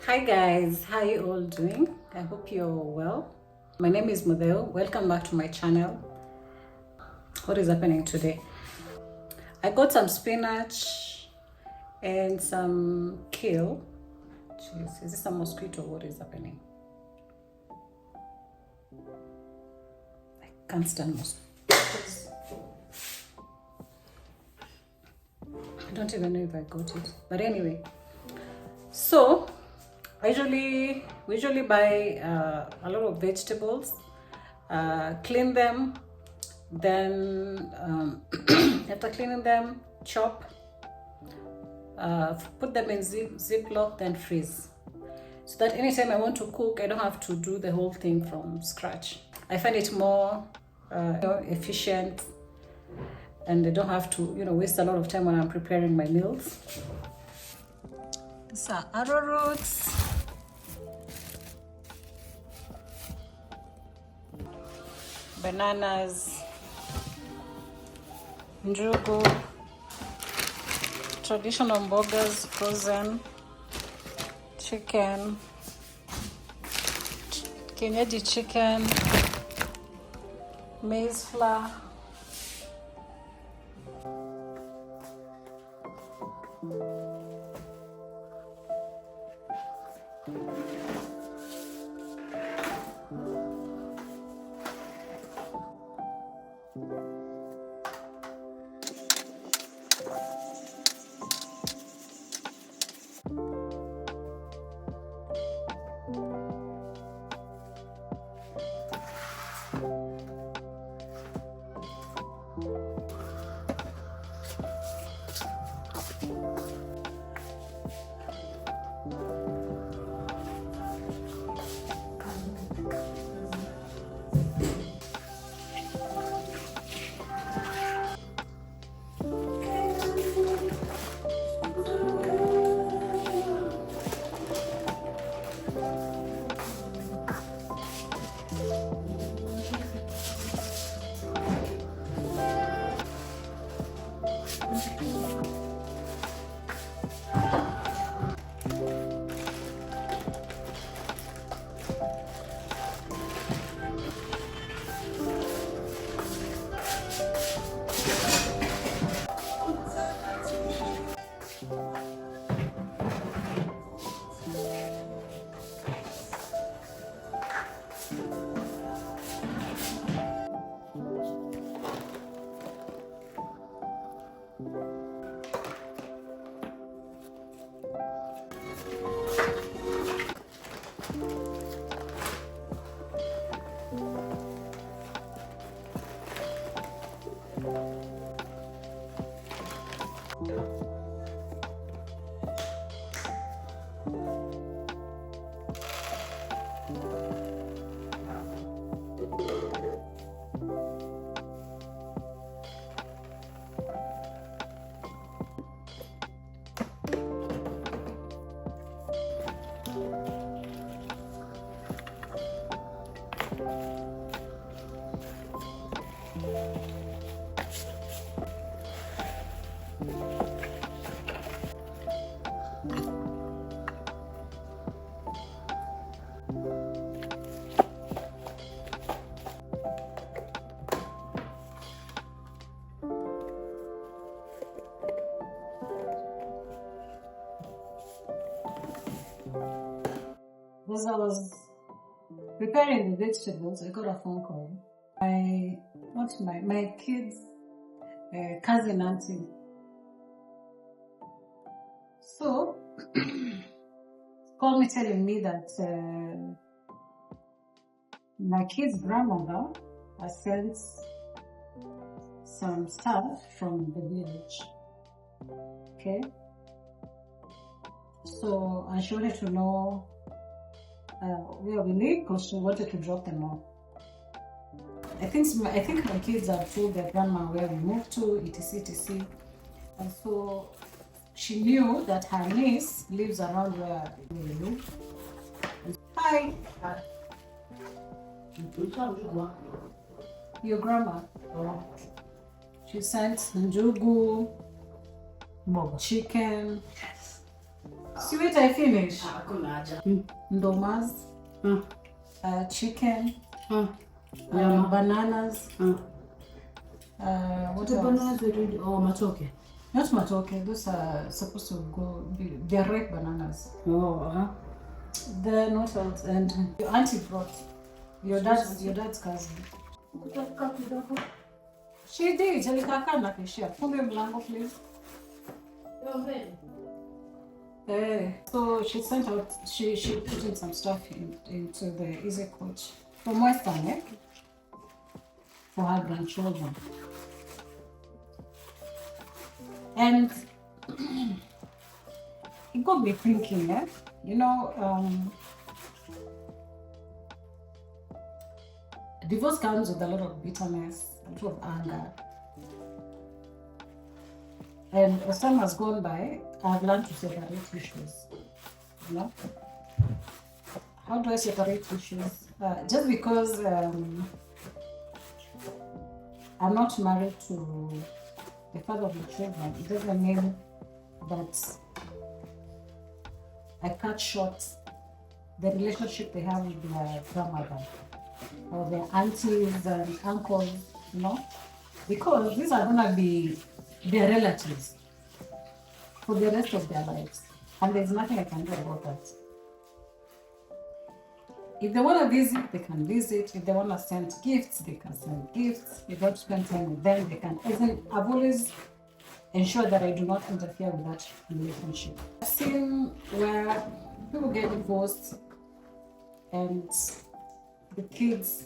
Hi guys, how you all doing? I hope you're well. My name is Motherhood. Welcome back to my channel. What is happening today? I got some spinach and some kale. Jeez, is this a mosquito? What is happening? I can't stand mosquitoes. I don't even know if I got it. But anyway, so we usually buy a lot of vegetables, clean them, then after cleaning them, chop, put them in ziploc, then freeze, so that anytime I want to cook, I don't have to do the whole thing from scratch. I find it more efficient, and I don't have to waste a lot of time when I'm preparing my meals. These are arrowroots, bananas, njugu, traditional mbogas, frozen, chicken, kienyeji chicken, maize flour, As I was preparing the vegetables, I got a phone call. My kids' cousin auntie. So called me telling me that my kid's grandmother has sent some stuff from the village. Okay. So and she wanted to know where we live because she wanted to drop them off. I think my kids have told their grandma where we moved to, etc. And so she knew that her niece lives around where we live. Hi. Your grandma. She sent njugu, chicken, See, wait, I finish. Hakuna Ndomas, chicken, Nyama. bananas. What else? Bananas already. Oh, matoke. Not matoke. Those are supposed to go. They're red bananas. Oh, Then what else? And your auntie brought your dad's cousin. She did. Alikaka na kishia. Funge mlango, please. So she sent out. She put in some stuff into the easy coach from Western, for her grandchildren. And it got me thinking, you know, divorce comes with a lot of bitterness, a lot of anger. And as time has gone by, I've learned to separate issues. You know? How do I separate issues? Just because I'm not married to the father of the children, it doesn't mean that I cut short the relationship they have with their grandmother or their aunties and uncles, you know, because these are gonna be their relatives for the rest of their lives, and there's nothing I can do about that. If they want to visit, they can visit. If they want to send gifts, they can send gifts. If they want to spend time with them, they can. I've always ensured that I do not interfere with that relationship. I've seen where people get divorced and the kids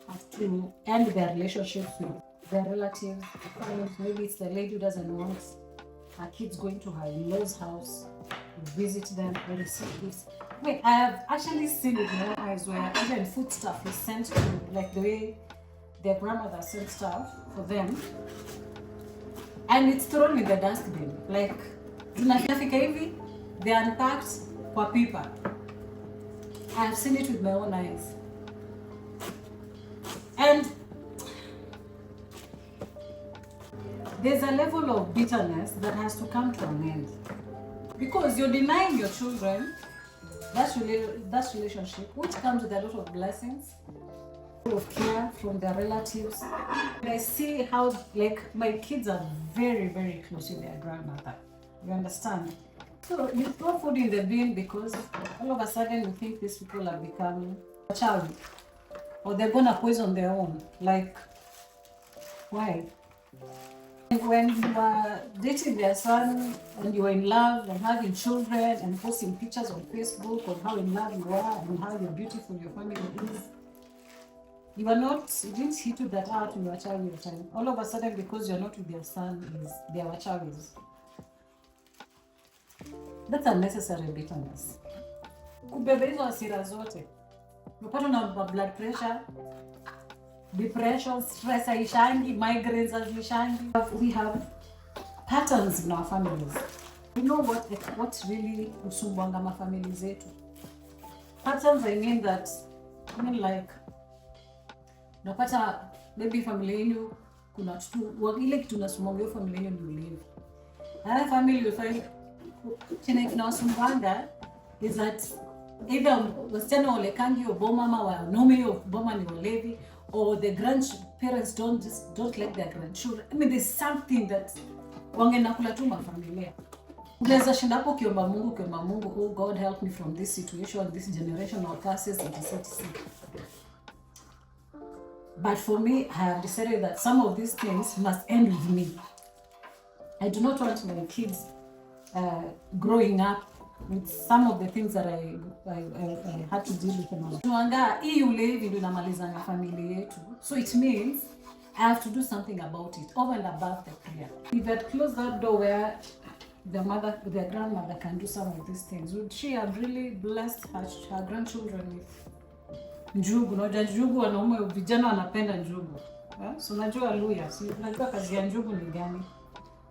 have to end their relationships with their relatives. Maybe it's the lady who doesn't want her kids going to her in-laws' house to visit them or receive gifts. Wait, I have actually seen with my own eyes where even food stuff is sent to, like the way their grandmother sent stuff for them, and it's thrown in the dustbin. Like, zinafika hivi, they are unpacked kwa pipa. I have seen it with my own eyes. And there's a level of bitterness that has to come to an end. Because you're denying your children that relationship, which comes with a lot of blessings, of care from their relatives. And I see how, like, my kids are very, very close to their grandmother. You understand? So you throw food in the bin because all of a sudden you think these people have become a child, or they're gonna poison their own. Like, why? When you are dating their son and you are in love and having children and posting pictures on Facebook of how in love you are and how you're beautiful your family is, you didn't hit with that out when you were a child your time. All of a sudden, because you're not with their son, they are child is. That's unnecessary bitterness. Kubeba hizo hasira zote. Unapata na blood pressure, depression, stress haishangi, migraines hazishangi. We have patterns in our families. You know what really usumbuanga mafamili zetu? Patterns, I mean that, like, unapata maybe familia yenu kuna ile kitu nasumbuanga hiyo familia yenu ni ulevi. Another family will find chenye kinawasumbanga is that either wasichana olekangi oboma ama wanaume oboma ni walevi, or the grandparents don't like their grandchildren. I mean, there's something that wangena kula tu mafamilia. Unaweza shinda hapo kiomba Mungu, oh God help me from this situation, this generational curses, etc. But for me, I have decided that some of these things must end with me. I do not want my kids growing up with some of the things that I had to deal with when I was young. Hii ulevi ndio inamalizanga familia yetu. So it means I have to do something about it, over and above the prayer. If I had closed that door where their grandmother can do some of these things, would she have really blessed her grandchildren with njugu? Unajua njugu, wanaume vijana wanapenda njugu. So unajua Luya, so unajua kazi ya njugu ni gani?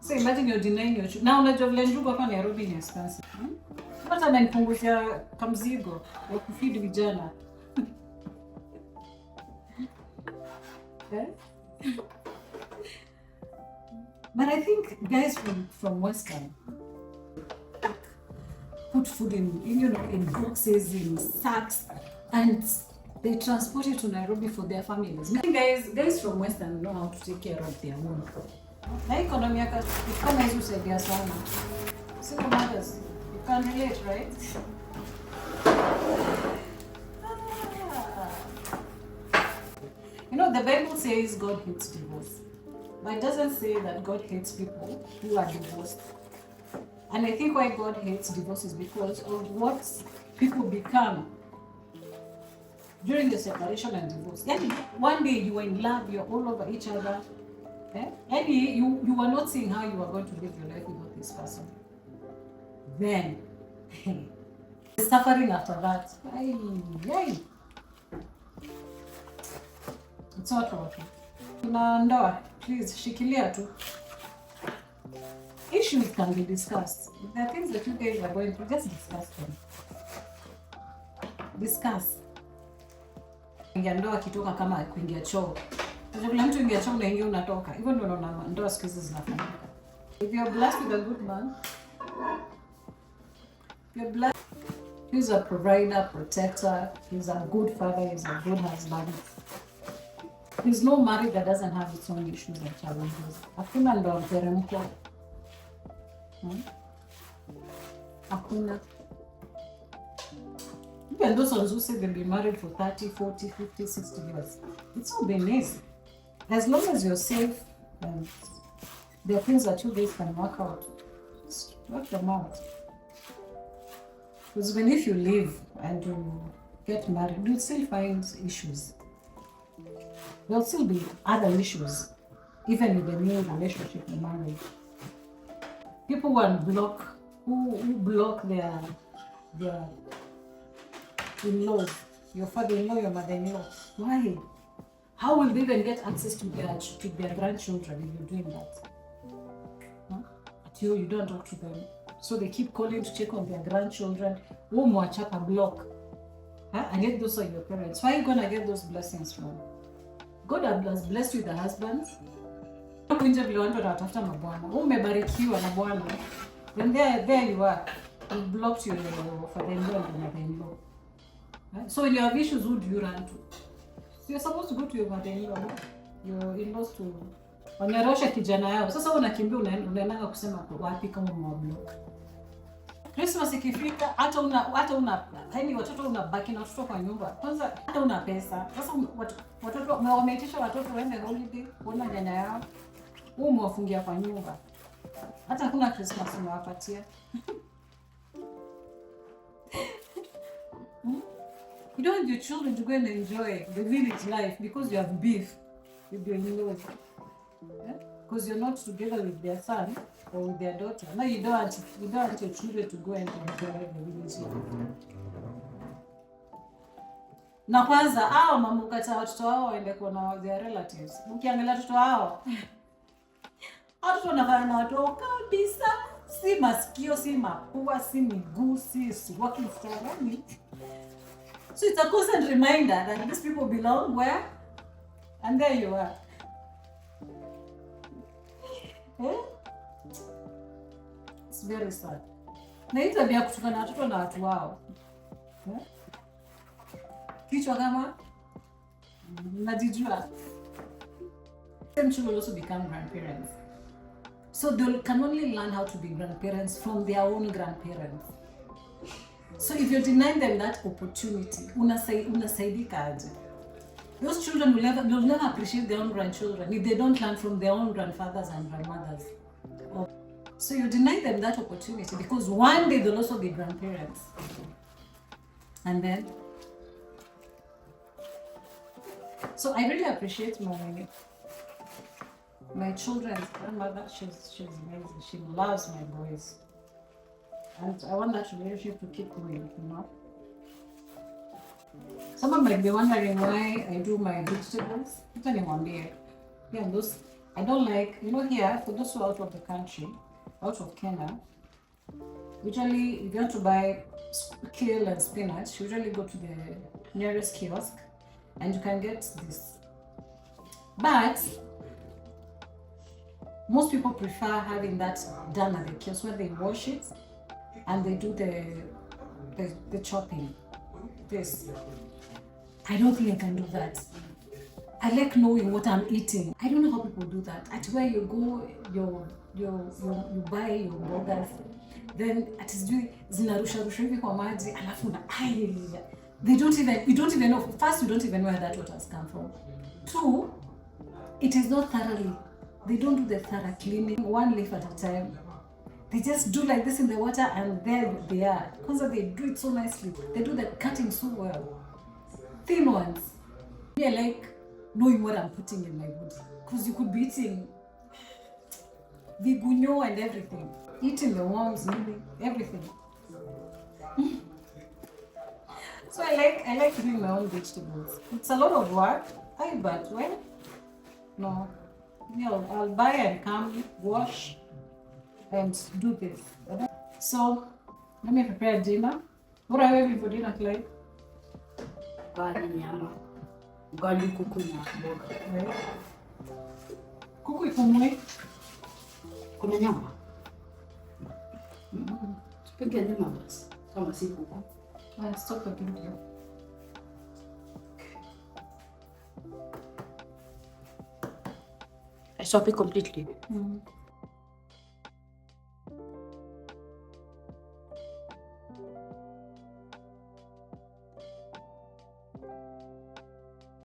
So imagine you're denying your children. Na unajua vile njugu hapa Nairobi ni expensive. Hata ananipunguzia kamzigo wa kufeed vijana. But I think guys from Western, put food in boxes, in sacks, and they transport it to Nairobi for their families. Guys from Western know how to take care of their own. Na economy kama hizo usaidia sana. Single mothers, you can relate, right? You know, the Bible says God hates divorce, but it doesn't say that God hates people who are divorced. And I think why God hates divorce is because of what people become during the separation and divorce. Yani, one day you are in love, you're all over each other. And you are not seeing how you are going to live your life without this person. Then, the suffering after that. It's not working. Kuna ndoa, please, shikilia tu. Issues can be discussed. If there are things that you guys are going through, just discuss them. Discuss. Kuingia ndoa kitoka kama kuingia choo. Kuna mtu ingia choo unaingia unatoka. Hivyo ndio naona ndoa siku hizi zinafanyika. If you're blessed with a good man, you're blessed. He's a provider, protector, he's a good father, he's a good husband. There's no marriage that doesn't have its own issues and challenges. Hakuna ndoa mteremko. Hakuna. Even those ones who say they've been married for 30, 40, 50, 60 years, it's all been easy. As long as you're safe and there are things that you guys can work out, just work them out. Because even if you live and you get married, you'll still find issues. There'll still be other issues, even with the new relationship and marriage. People who block their in-laws, your father-in-law, your mother-in-law. Why? How will they even get access to their grandchildren if you're doing that? But you don't talk to them. So they keep calling to check on their grandchildren. Mwachapa block. And yet those are your parents. Where are you going to get those blessings from? God has blessed you with a husband. Nje vile watu wanatafuta mabwana. Umebarikiwa na bwana. Then there you are. You blocked your father-in-law and mother-in-law. So when you have issues, who do you run to? So you're supposed to go to your mother-in-law, your in-laws to wanyorosha kijana yao. Sasa unakimbia unaenda kusema wapi kama umewablock. Christmas ikifika hata una yani watoto unabaki na watoto kwa nyumba. Kwanza hata una pesa. Sasa watoto wameitisha watoto waende holiday kuona nyanya yao. Umewafungia kwa nyumba. Hata hakuna Christmas unawapatia. You don't want your children to go and enjoy the village life because you have beef with your in-laws. Because you're not together with their son or with their daughter. No, you don't want your children to go and enjoy the village life. Na kwanza hao mama ukata watoto wao waende kuona their relatives. Ukiangalia watoto wao watoto wanafanya na watu kabisa, si masikio, si mapua, si miguu, si walking style. So it's a constant reminder that these people belong where? And there you are. It's very sad. Na hii tabia kutukana na watoto na watu wao. Kichwa kama najijua. Them children also become grandparents. So they can only learn how to be grandparents from their own grandparents. So if you're denying them that opportunity, unasaidika aje? Those children will never appreciate their own grandchildren if they don't learn from their own grandfathers and grandmothers. So you deny them that opportunity because one day they'll also be grandparents. And then, so I really appreciate my children's grandmother. She's amazing. She loves my boys. And I want that relationship to keep going, Someone might be wondering why I do my vegetables. It's only one day. Yeah, those I don't like, here, for those who are out of the country, out of Kenya, usually if you want to buy kale and spinach, you usually go to the nearest kiosk and you can get this. But most people prefer having that done at the kiosk where they wash it and they do the chopping. This. I don't think I can do that. I like knowing what I'm eating. I don't know how people do that. At where you go, you buy your burgers, then at zinarusha rusha hivi kwa maji, alafu na you don't even know. First, you don't even know where that water has come from. Two, it is not thoroughly. They don't do the thorough cleaning, one leaf at a time. They just do like this in the water and there they are. Because they do it so nicely. They do the cutting so well. Thin ones. I like knowing what I'm putting in my body. Because you could be eating vigunyo and everything. Eating the worms, everything. So I like doing my own vegetables. It's a lot of work. But well, no. Yeah, I'll buy and come, wash, and do this. So, let me prepare dinner. What are you having for dinner, Clay? Ugali nyama. Ugali kuku na mboga. Right. Kuku iko mwe? Kuna nyama? Tupike nyama basi. Kama si kuku. Stop the video. I stop it completely. Mm.